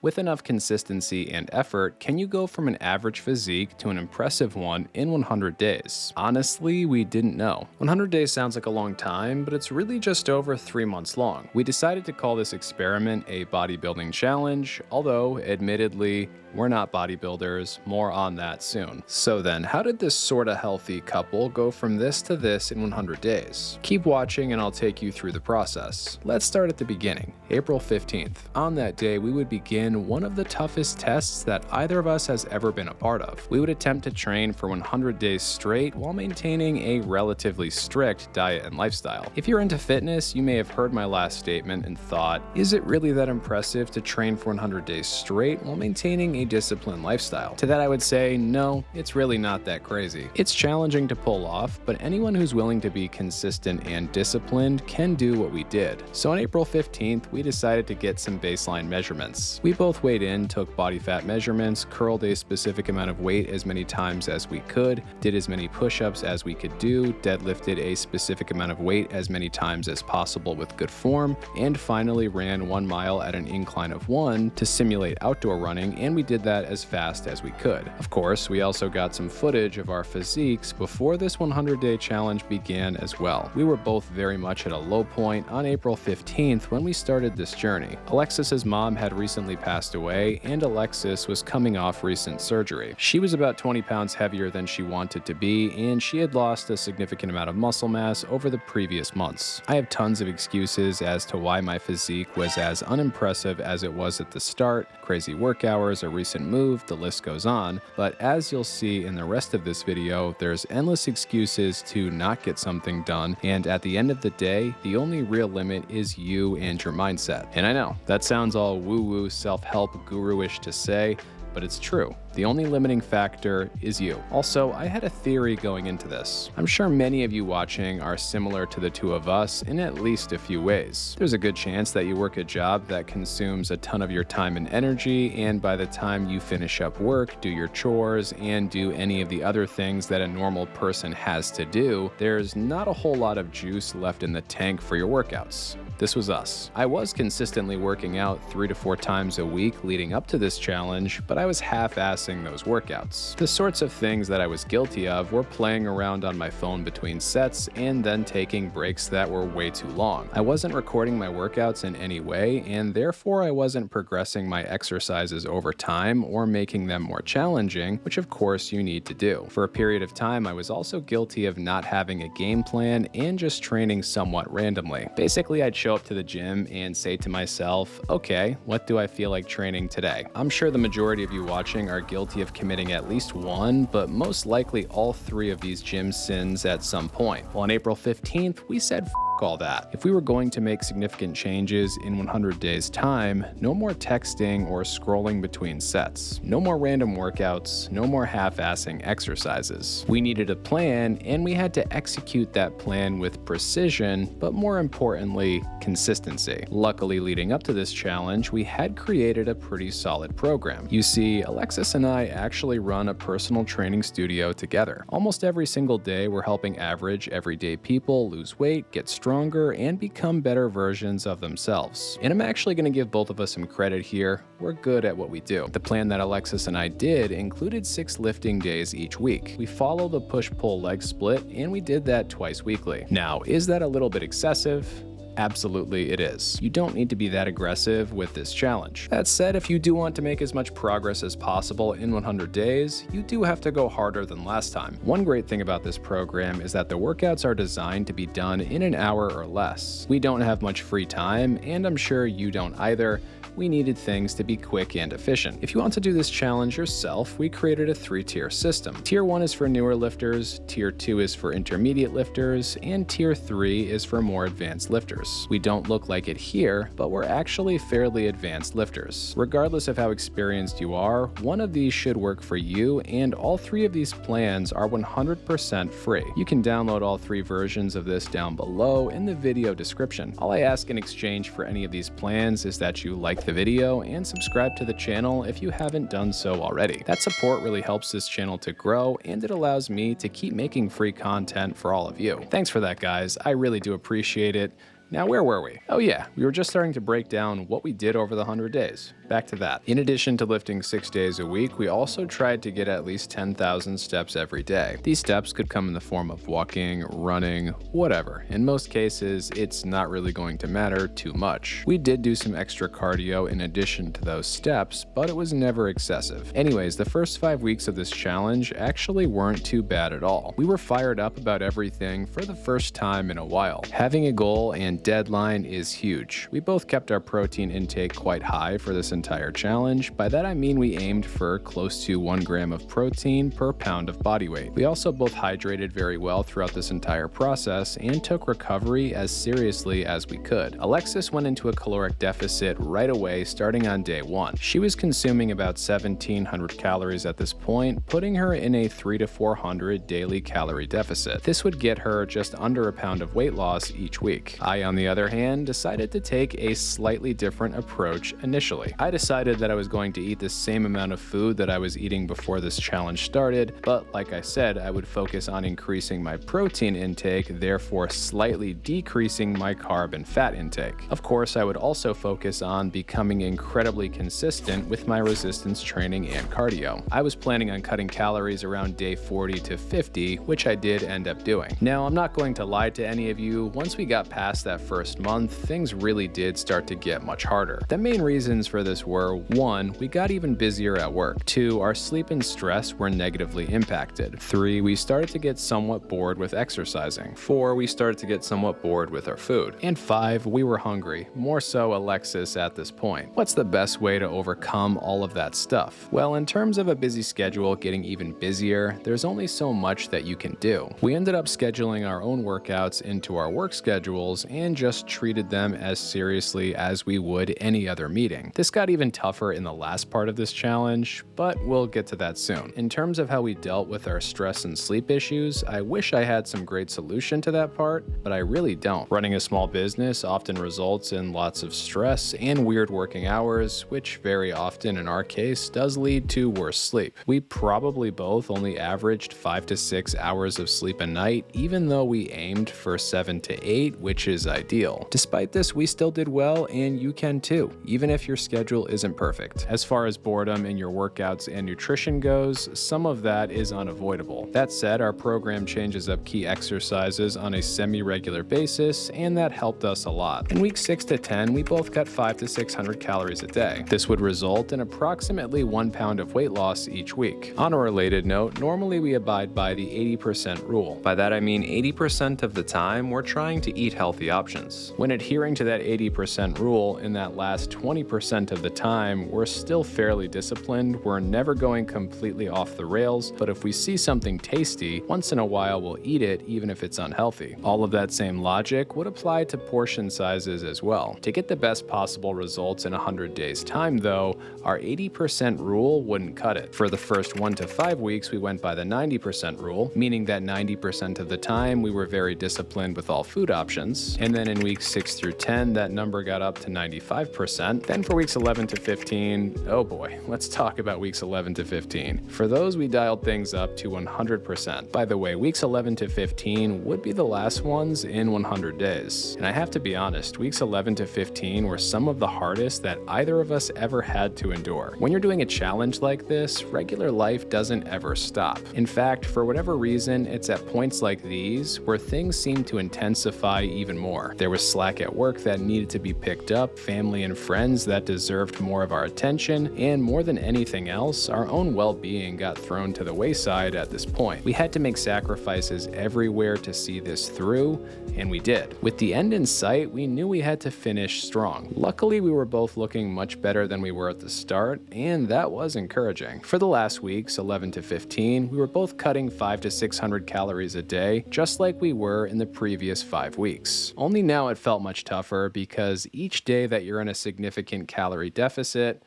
With enough consistency and effort, can you go from an average physique to an impressive one in 100 days? Honestly, we didn't know. 100 days sounds like a long time, but it's really just over 3 months long. We decided to call this experiment a bodybuilding challenge, although, admittedly, we're not bodybuilders, more on that soon. So then, how did this sorta healthy couple go from this to this in 100 days? Keep watching and I'll take you through the process. Let's start at the beginning, April 15th. On that day, we would begin one of the toughest tests that either of us has ever been a part of. We would attempt to train for 100 days straight while maintaining a relatively strict diet and lifestyle. If you're into fitness, you may have heard my last statement and thought, is it really that impressive to train for 100 days straight while maintaining a disciplined lifestyle? To that I would say, no, it's really not that crazy. It's challenging to pull off, but anyone who's willing to be consistent and disciplined can do what we did. So on April 15th, we decided to get some baseline measurements. We both weighed in, took body fat measurements, curled a specific amount of weight as many times as we could, did as many push-ups as we could do, deadlifted a specific amount of weight as many times as possible with good form, and finally ran 1 mile at an incline of 1 to simulate outdoor running, and we did that as fast as we could. Of course, we also got some footage of our physiques before this 100-day challenge began as well. We were both very much at a low point on April 15th when we started this journey. Alexis's mom had recently passed away, and Alexis was coming off recent surgery. She was about 20 pounds heavier than she wanted to be, and she had lost a significant amount of muscle mass over the previous months. I have tons of excuses as to why my physique was as unimpressive as it was at the start, crazy work hours, a recent move, the list goes on, but as you'll see in the rest of this video, there's endless excuses to not get something done, and at the end of the day, the only real limit is you and your mindset. And I know, that sounds all woo-woo, self-help, guru-ish to say, but it's true. The only limiting factor is you. Also, I had a theory going into this. I'm sure many of you watching are similar to the two of us in at least a few ways. There's a good chance that you work a job that consumes a ton of your time and energy, and by the time you finish up work, do your chores, and do any of the other things that a normal person has to do, there's not a whole lot of juice left in the tank for your workouts. This was us. I was consistently working out 3 to 4 times a week leading up to this challenge, but I was half-assing those workouts. The sorts of things that I was guilty of were playing around on my phone between sets and then taking breaks that were way too long. I wasn't recording my workouts in any way, and therefore I wasn't progressing my exercises over time or making them more challenging, which of course you need to do. For a period of time, I was also guilty of not having a game plan and just training somewhat randomly. Basically, I'd show up to the gym and say to myself, okay, what do I feel like training today? I'm sure the majority of you watching are guilty of committing at least one, but most likely all 3 of these gym sins at some point. Well, on April 15th, we said f all that. If we were going to make significant changes in 100 days time, no more texting or scrolling between sets. No more random workouts, no more half-assing exercises. We needed a plan, and we had to execute that plan with precision, but more importantly, consistency. Luckily, leading up to this challenge, we had created a pretty solid program. You see, Alexis and I actually run a personal training studio together. Almost every single day, we're helping average, everyday people lose weight, get stronger, and become better versions of themselves. And I'm actually going to give both of us some credit here. We're good at what we do. The plan that Alexis and I did included 6 lifting days each week. We follow the push-pull leg split, and we did that twice weekly. Now, is that a little bit excessive? Absolutely it is. You don't need to be that aggressive with this challenge. That said, if you do want to make as much progress as possible in 100 days, you do have to go harder than last time. One great thing about this program is that the workouts are designed to be done in an hour or less. We don't have much free time, and I'm sure you don't either. We needed things to be quick and efficient. If you want to do this challenge yourself, we created a 3-tier system. Tier 1 is for newer lifters, Tier 2 is for intermediate lifters, and Tier 3 is for more advanced lifters. We don't look like it here, but we're actually fairly advanced lifters. Regardless of how experienced you are, one of these should work for you, and all 3 of these plans are 100% free. You can download all 3 versions of this down below in the video description. All I ask in exchange for any of these plans is that you like the video and subscribe to the channel if you haven't done so already. That support really helps this channel to grow, and it allows me to keep making free content for all of you. Thanks for that, guys. I really do appreciate it. Now, where were we? Oh yeah, we were just starting to break down what we did over the 100 days. Back to that. In addition to lifting 6 days a week, we also tried to get at least 10,000 steps every day. These steps could come in the form of walking, running, whatever. In most cases, it's not really going to matter too much. We did do some extra cardio in addition to those steps, but it was never excessive. Anyways, the first 5 weeks of this challenge actually weren't too bad at all. We were fired up about everything for the first time in a while. Having a goal and deadline is huge. We both kept our protein intake quite high for this entire challenge. By that I mean we aimed for close to 1 gram of protein per pound of body weight. We also both hydrated very well throughout this entire process and took recovery as seriously as we could. Alexis went into a caloric deficit right away starting on day 1. She was consuming about 1,700 calories at this point, putting her in a 300 to 400 daily calorie deficit. This would get her just under a pound of weight loss each week. I, on the other hand, decided to take a slightly different approach initially. I decided that I was going to eat the same amount of food that I was eating before this challenge started, but like I said, I would focus on increasing my protein intake, therefore slightly decreasing my carb and fat intake. Of course, I would also focus on becoming incredibly consistent with my resistance training and cardio. I was planning on cutting calories around day 40 to 50, which I did end up doing. Now, I'm not going to lie to any of you, once we got past that first month, things really did start to get much harder. The main reasons for this were: 1, we got even busier at work. 2, our sleep and stress were negatively impacted. 3, we started to get somewhat bored with exercising. 4, we started to get somewhat bored with our food. And 5, we were hungry, more so Alexis at this point. What's the best way to overcome all of that stuff? Well, in terms of a busy schedule getting even busier, there's only so much that you can do. We ended up scheduling our own workouts into our work schedules and just treated them as seriously as we would any other meeting. This got even tougher in the last part of this challenge, but we'll get to that soon. In terms of how we dealt with our stress and sleep issues, I wish I had some great solution to that part, but I really don't. Running a small business often results in lots of stress and weird working hours, which very often in our case does lead to worse sleep. We probably both only averaged 5 to 6 hours of sleep a night, even though we aimed for 7 to 8, which is ideal. Despite this, we still did well, and you can too, even if your schedule isn't perfect. As far as boredom in your workouts and nutrition goes, some of that is unavoidable. That said, our program changes up key exercises on a semi-regular basis, and that helped us a lot. In weeks 6 to 10, we both cut 500 to 600 calories a day. This would result in approximately 1 pound of weight loss each week. On a related note, normally we abide by the 80% rule. By that I mean 80% of the time we're trying to eat healthy options. When adhering to that 80% rule, in that last 20% of the time, we're still fairly disciplined. We're never going completely off the rails, but if we see something tasty, once in a while we'll eat it even if it's unhealthy. All of that same logic would apply to portion sizes as well. To get the best possible results in 100 days time though, our 80% rule wouldn't cut it. For the first 1 to 5 weeks, we went by the 90% rule, meaning that 90% of the time we were very disciplined with all food options. And then in weeks 6 through 10, that number got up to 95%. Then for weeks 11 to 15, oh boy, let's talk about weeks 11 to 15. For those, we dialed things up to 100%. By the way, weeks 11 to 15 would be the last ones in 100 days. And I have to be honest, weeks 11 to 15 were some of the hardest that either of us ever had to endure. When you're doing a challenge like this, regular life doesn't ever stop. In fact, for whatever reason, it's at points like these where things seem to intensify even more. There was slack at work that needed to be picked up, family and friends that deserved more of our attention, and more than anything else, our own well-being got thrown to the wayside at this point. We had to make sacrifices everywhere to see this through, and we did. With the end in sight, we knew we had to finish strong. Luckily, we were both looking much better than we were at the start, and that was encouraging. For the last weeks, 11 to 15, we were both cutting 500 to 600 calories a day, just like we were in the previous 5 weeks. Only now it felt much tougher because each day that you're in a significant calorie deficit,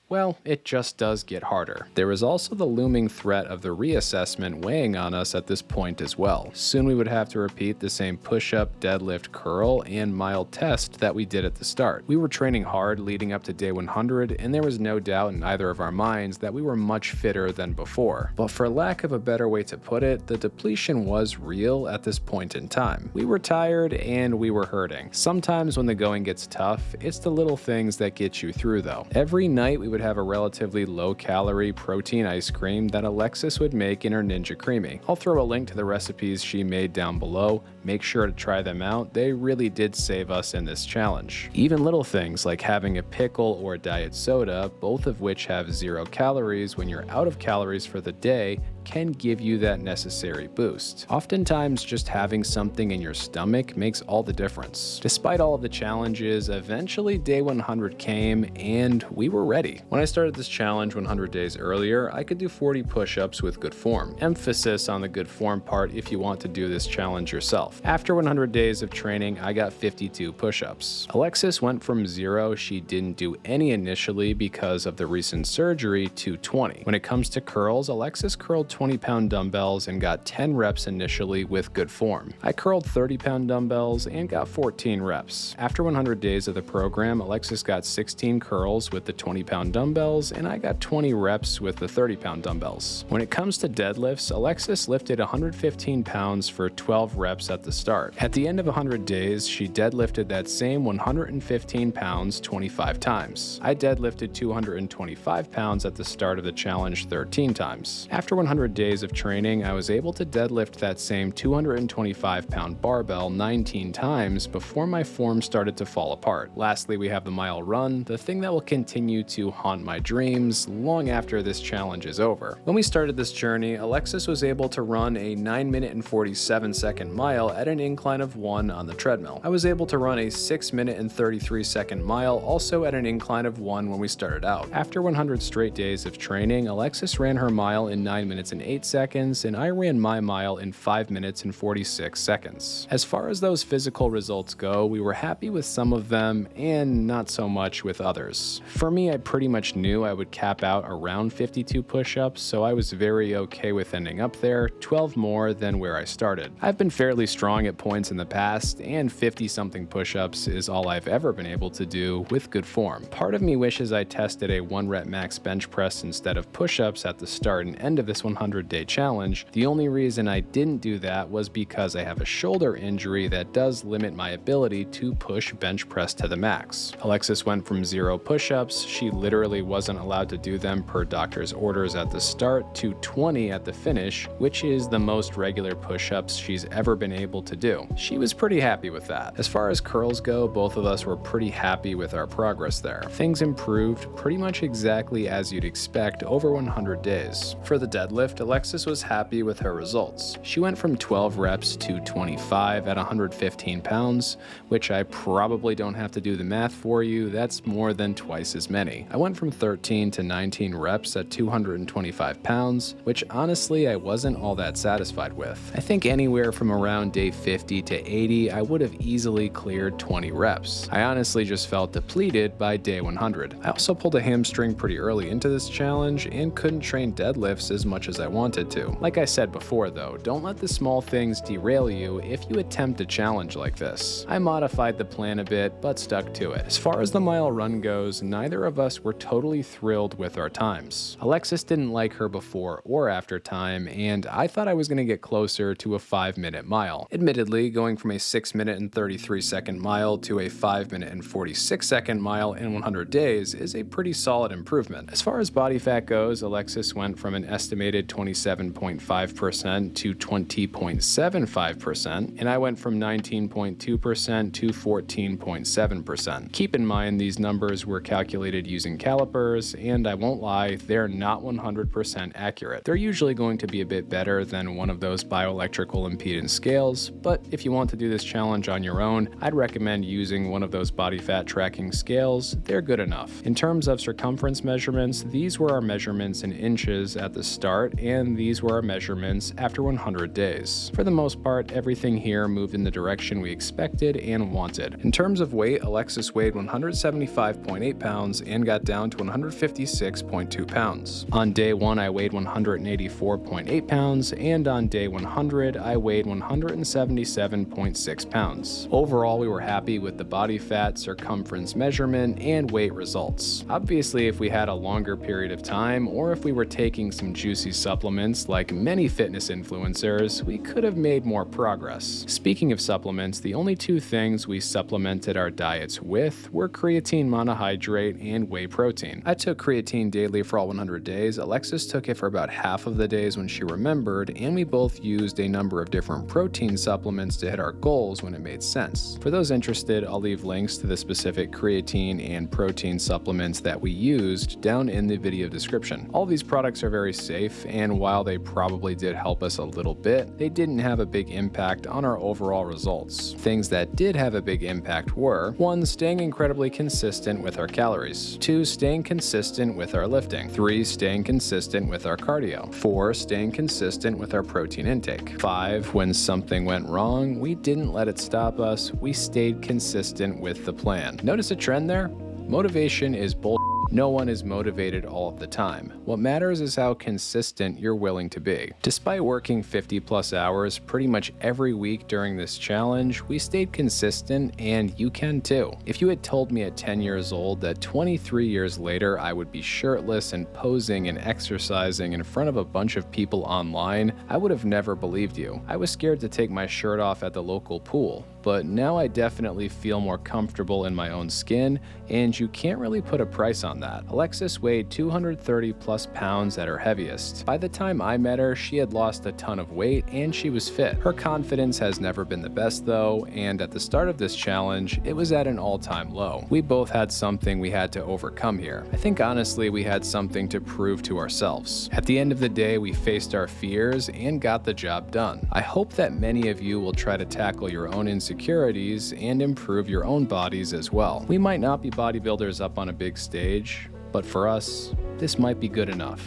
Well, it just does get harder. There was also the looming threat of the reassessment weighing on us at this point as well. Soon we would have to repeat the same push-up, deadlift, curl, and mild test that we did at the start. We were training hard leading up to day 100, and there was no doubt in either of our minds that we were much fitter than before. But for lack of a better way to put it, the depletion was real at this point in time. We were tired and we were hurting. Sometimes when the going gets tough, it's the little things that get you through though. Every night we would have a relatively low-calorie protein ice cream that Alexis would make in her Ninja Creamy. I'll throw a link to the recipes she made down below. Make sure to try them out. They really did save us in this challenge. Even little things like having a pickle or a diet soda, both of which have 0 calories when you're out of calories for the day, can give you that necessary boost. Oftentimes, just having something in your stomach makes all the difference. Despite all of the challenges, eventually day 100 came and we were ready. When I started this challenge 100 days earlier, I could do 40 push-ups with good form. Emphasis on the good form part if you want to do this challenge yourself. After 100 days of training, I got 52 push-ups. Alexis went from 0, she didn't do any initially because of the recent surgery, to 20. When it comes to curls, Alexis curled 20-pound dumbbells and got 10 reps initially with good form. I curled 30-pound dumbbells and got 14 reps. After 100 days of the program, Alexis got 16 curls with the 20-pound dumbbells and I got 20 reps with the 30-pound dumbbells. When it comes to deadlifts, Alexis lifted 115 pounds for 12 reps at the start. At the end of 100 days, she deadlifted that same 115 pounds 25 times. I deadlifted 225 pounds at the start of the challenge 13 times. After 100 days of training, I was able to deadlift that same 225-pound barbell 19 times before my form started to fall apart. Lastly, we have the mile run, the thing that will continue to haunt my dreams long after this challenge is over. When we started this journey, Alexis was able to run a 9-minute and 47-second mile at an incline of 1 on the treadmill. I was able to run a 6-minute and 33-second mile also at an incline of 1 when we started out. After 100 straight days of training, Alexis ran her mile in 9 minutes and 8 seconds, and I ran my mile in 5 minutes and 46 seconds. As far as those physical results go, we were happy with some of them and not so much with others. For me, I pretty much knew I would cap out around 52 push-ups, so I was very okay with ending up there, 12 more than where I started. I've been fairly strong at points in the past, and 50-something push-ups is all I've ever been able to do with good form. Part of me wishes I tested a 1-rep max bench press instead of push-ups at the start and end of this 100-day challenge. The only reason I didn't do that was because I have a shoulder injury that does limit my ability to push bench press to the max. Alexis went from 0 push-ups, she literally wasn't allowed to do them per doctor's orders at the start, to 20 at the finish, which is the most regular push-ups she's ever been able to do. She was pretty happy with that. As far as curls go, both of us were pretty happy with our progress there. Things improved pretty much exactly as you'd expect over 100 days. For the deadlift, Alexis was happy with her results. She went from 12 reps to 25 at 115 pounds, which I probably don't have to do the math for you, that's more than twice as many. I went from 13 to 19 reps at 225 pounds, which honestly I wasn't all that satisfied with. I think anywhere from around day 50 to 80, I would have easily cleared 20 reps. I honestly just felt depleted by day 100. I also pulled a hamstring pretty early into this challenge and couldn't train deadlifts as much as I wanted to. Like I said before though, don't let the small things derail you if you attempt a challenge like this. I modified the plan a bit, but stuck to it. As far as the mile run goes, neither of us were totally thrilled with our times. Alexis didn't like her before or after time, and I thought I was going to get closer to a 5-minute mile. Admittedly, going from a 6-minute and 33-second mile to a 5-minute and 46-second mile in 100 days is a pretty solid improvement. As far as body fat goes, Alexis went from an estimated 27.5% to 20.75%, and I went from 19.2% to 14.7%. Keep in mind these numbers were calculated using calipers, and I won't lie, they're not 100% accurate. They're usually going to be a bit better than one of those bioelectrical impedance scales, but if you want to do this challenge on your own, I'd recommend using one of those body fat tracking scales. They're good enough. In terms of circumference measurements, these were our measurements in inches at the start and these were our measurements after 100 days. For the most part, everything here moved in the direction we expected and wanted. In terms of weight, Alexis weighed 175.8 pounds and got down to 156.2 pounds. On day 1, I weighed 184.8 pounds, and on day 100, I weighed 177.6 pounds. Overall, we were happy with the body fat, circumference measurement, and weight results. Obviously, if we had a longer period of time, or if we were taking some juicy supplements like many fitness influencers, we could have made more progress. Speaking of supplements, the only two things we supplemented our diets with were creatine monohydrate and whey protein. I took creatine daily for all 100 days, Alexis took it for about half of the days when she remembered, and we both used a number of different protein supplements to hit our goals when it made sense. For those interested, I'll leave links to the specific creatine and protein supplements that we used down in the video description. All these products are very safe, and while they probably did help us a little bit, they didn't have a big impact on our overall results. Things that did have a big impact were: 1. Staying incredibly consistent with our calories. 2. Staying consistent with our lifting. 3. Staying consistent with our cardio. 4. Staying consistent with our protein intake. 5. When something went wrong, we didn't let it stop us, we stayed consistent with the plan. Notice a trend there? Motivation is bull. No one is motivated all of the time. What matters is how consistent you're willing to be. Despite working 50+ hours pretty much every week during this challenge, we stayed consistent, and you can too. If you had told me at 10 years old that 23 years later I would be shirtless and posing and exercising in front of a bunch of people online, I would have never believed you. I was scared to take my shirt off at the local pool, but now I definitely feel more comfortable in my own skin, and you can't really put a price on that. Alexis weighed 230+ pounds at her heaviest. By the time I met her, she had lost a ton of weight and she was fit. Her confidence has never been the best though, and at the start of this challenge, it was at an all-time low. We both had something we had to overcome here. I think honestly we had something to prove to ourselves. At the end of the day, we faced our fears and got the job done. I hope that many of you will try to tackle your own insecurities and improve your own bodies as well. We might not be bodybuilders up on a big stage, but for us, this might be good enough.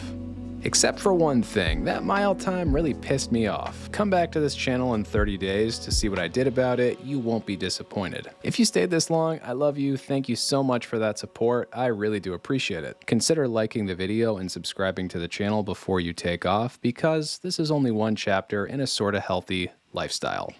Except for one thing, that mile time really pissed me off. Come back to this channel in 30 days to see what I did about it, you won't be disappointed. If you stayed this long, I love you, thank you so much for that support, I really do appreciate it. Consider liking the video and subscribing to the channel before you take off, because this is only one chapter in a sorta healthy lifestyle.